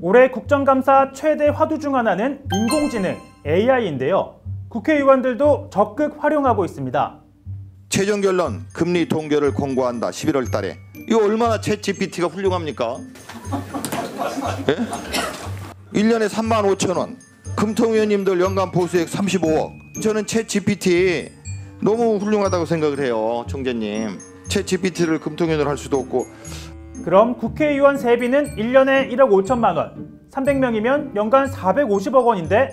올해 국정감사 최대 화두 중 하나는 인공지능 AI인데요. 국회의원들도 적극 활용하고 있습니다. 최종 결론 금리 동결을 공고한다. 11월 달에. 이거 얼마나 챗GPT가 훌륭합니까? 예? 1년에 35,000원. 금통위원님들 연간 보수액 35억. 저는 챗GPT 너무 훌륭하다고 생각을 해요. 총재님. 챗GPT를 금통위원으로 할 수도 없고. 그럼 국회의원 세비는 1년에 1억 5천만 원, 300명이면 연간 450억 원인데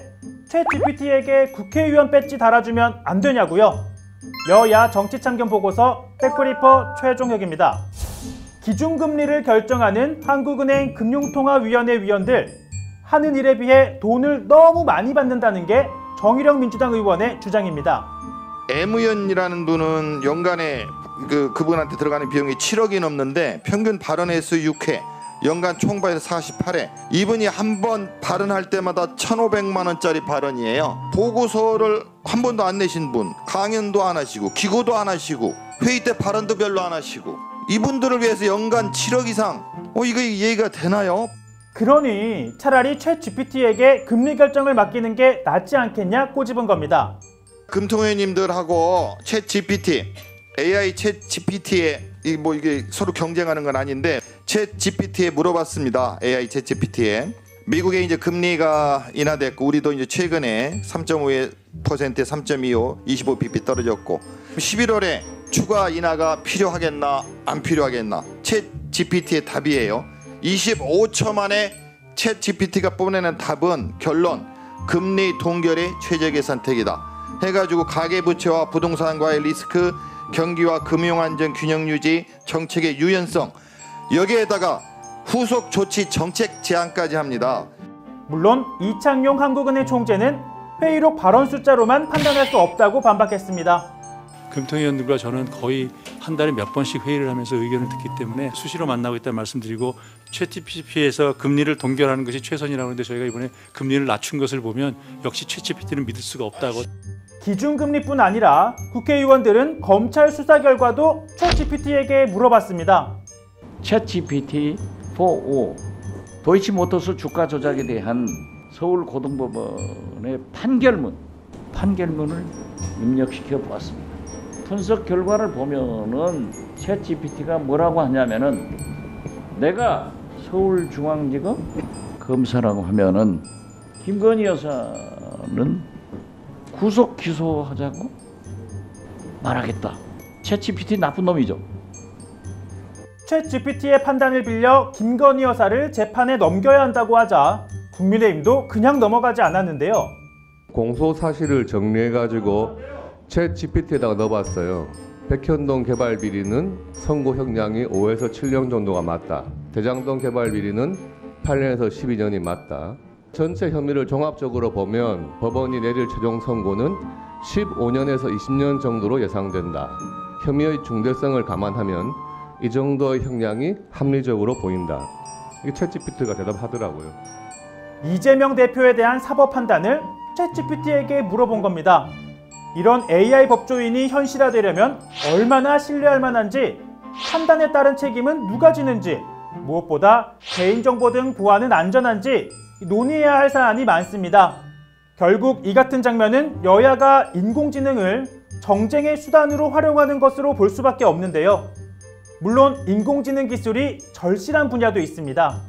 챗GPT에게 국회의원 배지 달아주면 안 되냐고요? 여야 정치참견 보고서 백브리퍼 최종혁입니다. 기준금리를 결정하는 한국은행 금융통화위원회 위원들, 하는 일에 비해 돈을 너무 많이 받는다는 게 정의령 민주당 의원의 주장입니다. M 의원이라는 분은 연간에 그분한테 들어가는 비용이 7억이 넘는데 평균 발언 횟수 6회, 연간 총발에서 48회. 이분이 한 번 발언할 때마다 1,500만 원짜리 발언이에요. 보고서를 한 번도 안 내신 분, 강연도 안 하시고 기고도 안 하시고 회의 때 발언도 별로 안 하시고 이분들을 위해서 연간 7억 이상, 이거 이해가 되나요? 그러니 차라리 챗GPT에게 금리 결정을 맡기는 게 낫지 않겠냐 꼬집은 겁니다. 금통위원님들하고 챗GPT, AI 챗GPT에 이게 서로 경쟁하는 건 아닌데 챗GPT에 물어봤습니다. AI 챗GPT에 미국의 이제 금리가 인하됐고 우리도 이제 최근에 3.5%에 3.25, 25bp 떨어졌고 11월에 추가 인하가 필요하겠나 안 필요하겠나? 챗GPT의 답이에요. 25초 만에 챗GPT가 뽐내는 답은 결론 금리 동결이 최적의 선택이다. 해가지고 가계부채와 부동산과의 리스크, 경기와 금융안정 균형 유지, 정책의 유연성, 여기에다가 후속 조치 정책 제안까지 합니다. 물론 이창용 한국은행 총재는 회의록 발언 숫자로만 판단할 수 없다고 반박했습니다. 금통위원들과 저는 거의 한 달에 몇 번씩 회의를 하면서 의견을 듣기 때문에 수시로 만나고 있다는 말씀드리고 챗GPT에서 금리를 동결하는 것이 최선이라고 하는데 저희가 이번에 금리를 낮춘 것을 보면 역시 챗GPT는 믿을 수가 없다고. 기준금리뿐 아니라 국회의원들은 검찰 수사 결과도 챗GPT에게 물어봤습니다. 챗GPT-4o 도이치모터스 주가 조작에 대한 서울고등법원의 판결문을 입력시켜 보았습니다. 분석 결과를 보면은 챗GPT가 뭐라고 하냐면은 내가 서울중앙지검 검사라고 하면은 김건희 여사는 구속 기소하자고 말하겠다. 챗GPT 나쁜 놈이죠. 챗GPT의 판단을 빌려 김건희 여사를 재판에 넘겨야 한다고 하자 국민의힘도 그냥 넘어가지 않았는데요. 공소 사실을 정리해가지고 챗GPT에다가 넣어봤어요. 백현동 개발 비리는 선고 형량이 5에서 7년 정도가 맞다. 대장동 개발 비리는 8년에서 12년이 맞다. 전체 혐의를 종합적으로 보면 법원이 내릴 최종 선고는 15년에서 20년 정도로 예상된다. 혐의의 중대성을 감안하면 이 정도의 형량이 합리적으로 보인다. 이게 챗GPT가 대답하더라고요. 이재명 대표에 대한 사법 판단을 챗GPT에게 물어본 겁니다. 이런 AI 법조인이 현실화되려면 얼마나 신뢰할 만한지, 판단에 따른 책임은 누가 지는지, 무엇보다 개인정보 등 보안은 안전한지 논의해야 할 사안이 많습니다. 결국 이 같은 장면은 여야가 인공지능을 정쟁의 수단으로 활용하는 것으로 볼 수밖에 없는데요. 물론 인공지능 기술이 절실한 분야도 있습니다.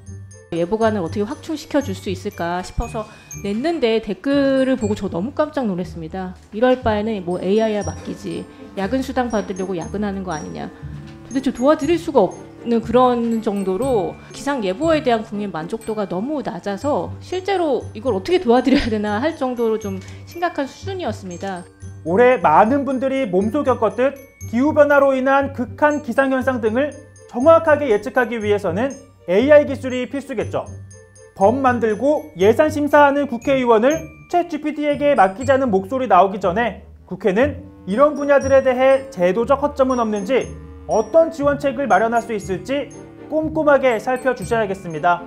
예보관을 어떻게 확충시켜 줄 수 있을까 싶어서 냈는데 댓글을 보고 저 너무 깜짝 놀랐습니다. 이럴 바에는 뭐 AI야 맡기지, 야근 수당 받으려고 야근하는 거 아니냐, 도대체 도와드릴 수가 없는 그런 정도로 기상 예보에 대한 국민 만족도가 너무 낮아서 실제로 이걸 어떻게 도와드려야 되나 할 정도로 좀 심각한 수준이었습니다. 올해 많은 분들이 몸소 겪었듯 기후변화로 인한 극한 기상현상 등을 정확하게 예측하기 위해서는 AI 기술이 필수겠죠. 법 만들고 예산 심사하는 국회의원을 챗GPT에게 맡기자는 목소리 나오기 전에 국회는 이런 분야들에 대해 제도적 허점은 없는지, 어떤 지원책을 마련할 수 있을지 꼼꼼하게 살펴주셔야겠습니다.